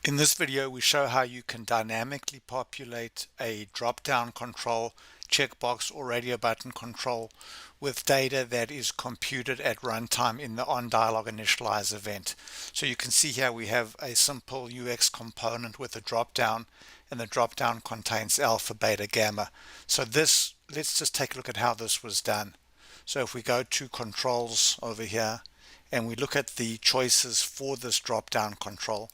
In this video, we show how you can dynamically populate a drop-down control, checkbox, or radio button control with data that is computed at runtime in the onDialogInitialize event. So you can see here we have a simple UX component with a drop-down, and the drop-down contains alpha, beta, gamma. So let's just take a look at how this was done. So if we go to controls over here, and we look at the choices for this drop-down control,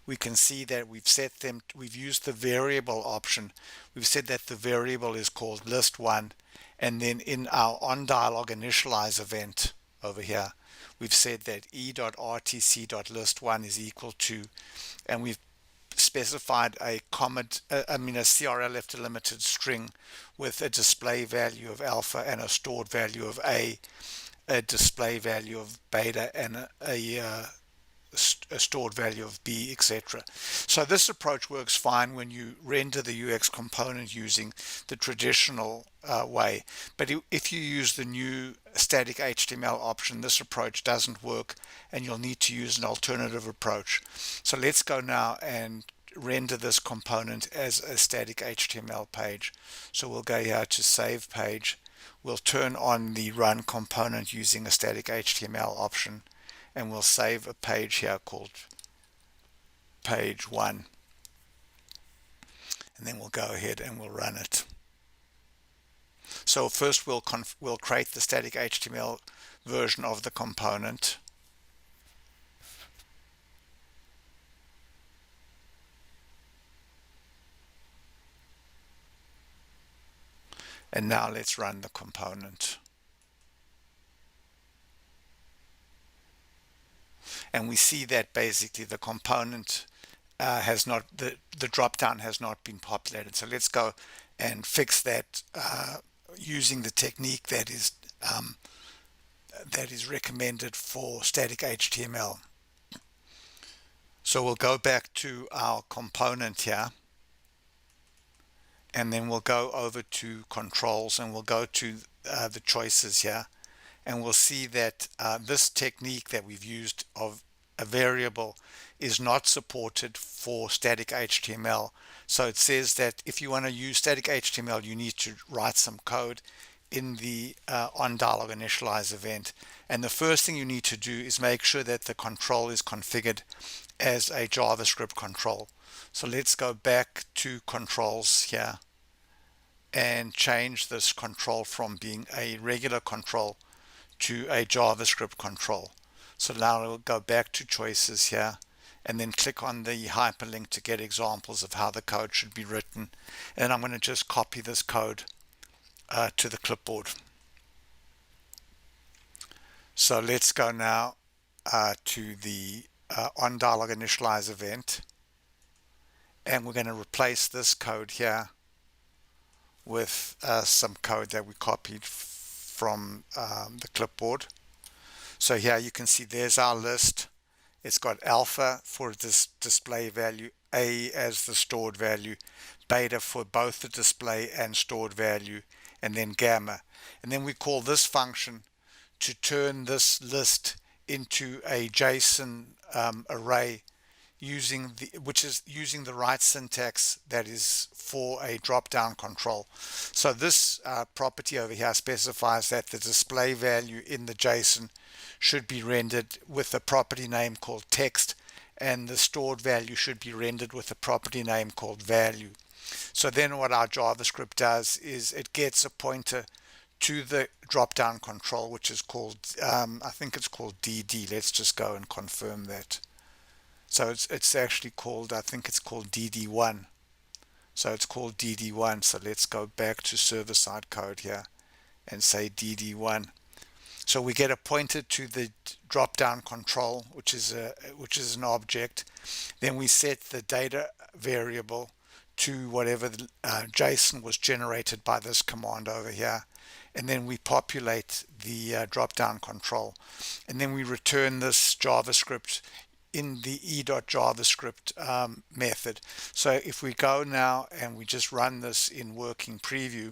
we can see that we've used the variable option. We've said that the variable is called list1, and then in our onDialogInitialize event over here, we've said that e.rtc.list1 is equal to, and we've specified a CRL left delimited string with a display value of alpha and a stored value of a display value of beta, and a stored value of B, etc. So this approach works fine when you render the UX component using the traditional way. But if you use the new static HTML option, this approach doesn't work, and you'll need to use an alternative approach. So let's go now and render this component as a static HTML page. So we'll go here to Save Page. We'll turn on the Run component using a static HTML option, and we'll save a page here called page 1, and then we'll go ahead and we'll run it. So first we'll create the static HTML version of the component, and now let's run the component. And we see that basically the component the drop-down has not been populated. So let's go and fix that using the technique that is recommended for static HTML. So we'll go back to our component here, and then we'll go over to controls, and we'll go to the choices here, and we'll see that this technique that we've used of a variable is not supported for static HTML. So it says that if you want to use static HTML, you need to write some code in the onDialogInitialize event. And the first thing you need to do is make sure that the control is configured as a JavaScript control. So let's go back to controls here and change this control from being a regular control to a JavaScript control. So now we'll go back to choices here, and then click on the hyperlink to get examples of how the code should be written. And I'm going to just copy this code to the clipboard. So let's go now to the onDialogInitialize event, and we're going to replace this code here with some code that we copied from the clipboard. So here you can see there's our list. It's got alpha for this display value, A as the stored value, beta for both the display and stored value, and then gamma. And then we call this function to turn this list into a JSON array which is using the right syntax that is for a drop-down control. So this property over here specifies that the display value in the JSON should be rendered with a property name called text, and the stored value should be rendered with a property name called value. So then what our JavaScript does is it gets a pointer to the drop-down control, which is called, I think it's called DD. Let's just go and confirm that. So it's actually called, I think it's called DD1. So it's called DD1. So let's go back to server-side code here and say DD1. So we get a pointer to the drop-down control, which is an object. Then we set the data variable to whatever the JSON was generated by this command over here, and then we populate the drop-down control, and then we return this JavaScript in the e.javascript method. So if we go now and we just run this in working preview,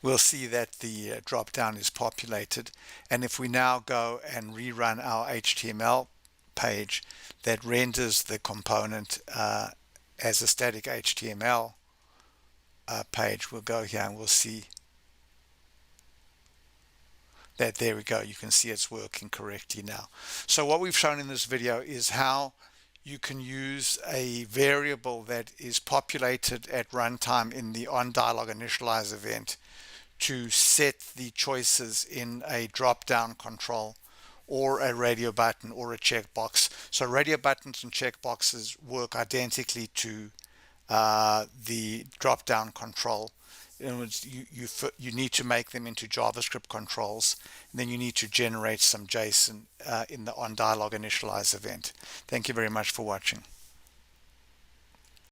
we'll see that the drop-down is populated. And if we now go and rerun our HTML page that renders the component as a static HTML page, we'll go here and we'll see that there we go. You can see it's working correctly now. So what we've shown in this video is how you can use a variable that is populated at runtime in the onDialogInitialize event to set the choices in a drop-down control or a radio button or a checkbox. So radio buttons and checkboxes work identically to the drop-down control. In other words, you need to make them into JavaScript controls, and then you need to generate some JSON in the onDialogInitialize event. Thank you very much for watching.